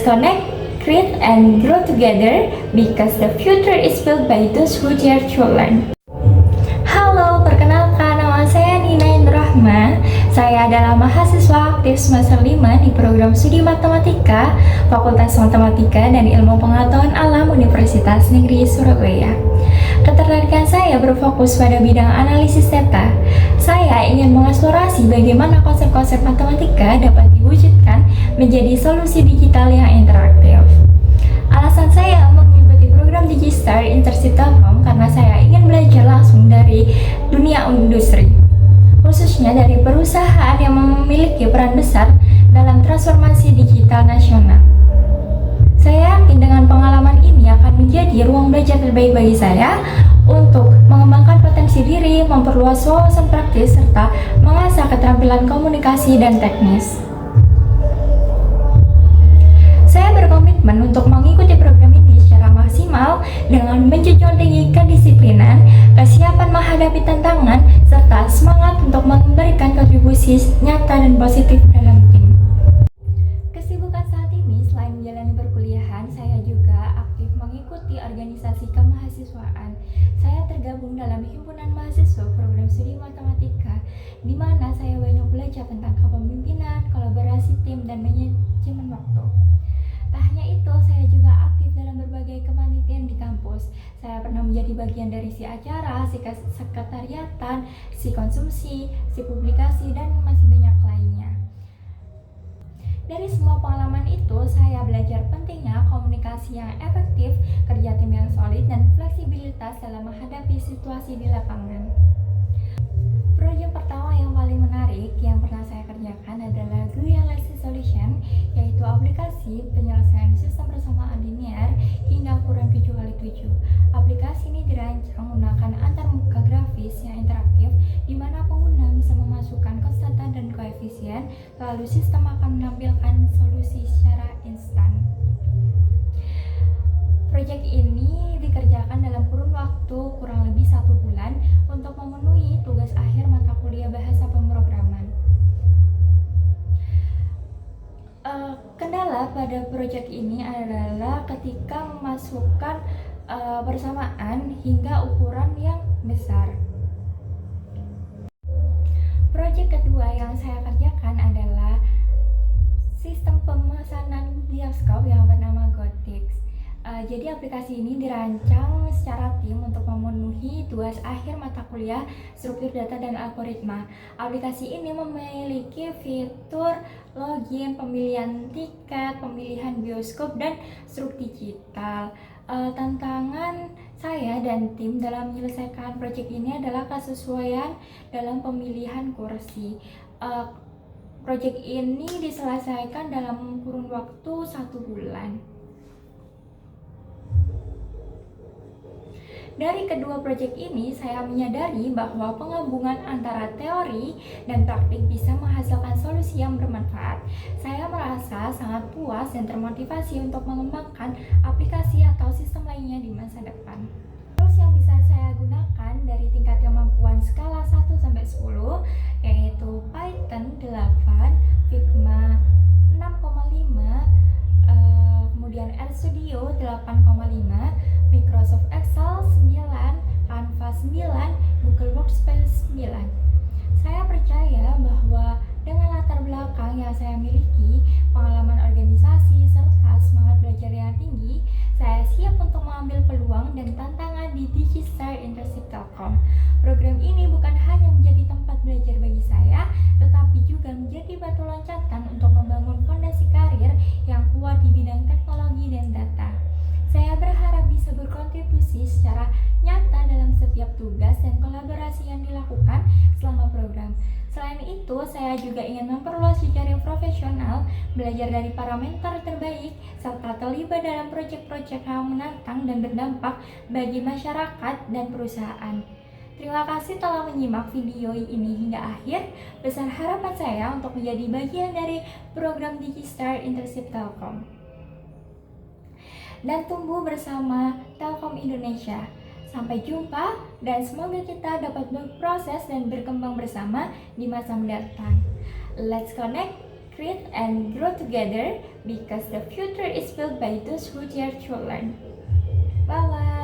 connect, create, and grow together because the future is built by those who dare to learn. Halo, perkenalkan nama saya Nina Indrohma. Saya adalah mahasiswa aktif semester 5 di program studi Matematika, Fakultas Matematika dan Ilmu Pengetahuan Alam Universitas Negeri Surabaya. Ketertarikan saya berfokus pada bidang analisis data. Saya ingin mengeksplorasi bagaimana konsep-konsep matematika dapat diwujudkan menjadi solusi digital yang interaktif. Alasan saya mengikuti program Digistar Internship Telkom karena saya ingin belajar langsung dari dunia industri, khususnya dari perusahaan yang memiliki peran besar dalam transformasi digital nasional. Saya yakin dengan pengalaman ini akan menjadi ruang belajar terbaik bagi saya untuk mengembangkan potensi diri, memperluas wawasan praktis, serta mengasah keterampilan komunikasi dan teknis. Saya berkomitmen untuk mengikuti program ini secara maksimal dengan menjunjung tinggi kedisiplinan, kesiapan menghadapi tantangan, serta semangat untuk memberikan kontribusi nyata dan positif dalam tim. Kesibukan saat ini selain menjalani perkuliahan, saya juga aktif mengikuti organisasi kemahasiswaan. Saya tergabung dalam himpunan mahasiswa program studi matematika, di mana saya banyak belajar tentang kepemimpinan, kolaborasi tim, dan manajemen waktu. Tak hanya itu, saya juga aktif dalam berbagai kepanitiaan di kampus. Saya pernah menjadi bagian dari si acara, si sekretariatan, si konsumsi, si publikasi, dan masih banyak lainnya. Dari semua pengalaman itu, saya belajar pentingnya komunikasi yang efektif, kerja tim yang solid, dan fleksibilitas dalam menghadapi situasi di lapangan. Proyek pertama yang paling menarik yang pernah saya kerjakan adalah Guyalaxy Solution, yaitu aplikasi penyelesaian sistem persamaan linear hingga ukuran 7x7. Aplikasi ini dirancang menggunakan antarmuka grafis yang interaktif, di mana pengguna bisa memasukkan konstanta dan koefisien, lalu sistem akan menampilkan solusi secara instan. Proyek ini dikerjakan dalam kurun waktu kurang lebih 1 bulan untuk memenuhi tugas akhir mata kuliah bahasa pemrograman. Kendala pada proyek ini adalah ketika memasukkan persamaan hingga ukuran yang besar. Proyek kedua yang saya kerjakan adalah sistem pemesanan bioskop yang bernama GoTix. Jadi aplikasi ini dirancang secara tim untuk memenuhi tugas akhir mata kuliah struktur data dan algoritma. Aplikasi ini memiliki fitur login, pemilihan tiket, pemilihan bioskop, dan struk digital. Tantangan saya dan tim dalam menyelesaikan proyek ini adalah kesesuaian dalam pemilihan kursi. Proyek ini diselesaikan dalam kurun waktu 1 bulan. Dari kedua proyek ini, saya menyadari bahwa penggabungan antara teori dan praktik bisa menghasilkan solusi yang bermanfaat. Saya merasa sangat puas dan termotivasi untuk mengembangkan aplikasi atau sistem lainnya di masa depan. Tools yang bisa saya gunakan dari tingkat kemampuan skala 1-10, yaitu Python 8, Figma 6,5, kemudian RStudio 8,5, Microsoft Excel 9, Canva 9, Google Workspace 9. Saya percaya bahwa dengan latar belakang yang saya miliki, pengalaman organisasi, serta semangat belajar yang tinggi, saya siap untuk mengambil peluang dan tantangan di Digistar Internship Telkom. Program ini bukan hanya menjadi tempat belajar bagi saya, tetapi juga menjadi batu loncatan untuk membangun fondasi karir yang kuat di bidang teknologi dan data. Saya berharap bisa berkontribusi secara nyata dalam setiap tugas dan kolaborasi yang dilakukan selama program. Selain itu, saya juga ingin memperluas jejaring profesional, belajar dari para mentor terbaik, serta terlibat dalam proyek-proyek yang menantang dan berdampak bagi masyarakat dan perusahaan. Terima kasih telah menyimak video ini hingga akhir. Besar harapan saya untuk menjadi bagian dari program Digistar Internship Telkom dan tumbuh bersama Telkom Indonesia. Sampai jumpa dan semoga kita dapat berproses dan berkembang bersama di masa mendatang. Let's connect, read, and grow together because the future is built by those who dare to learn. Bye bye.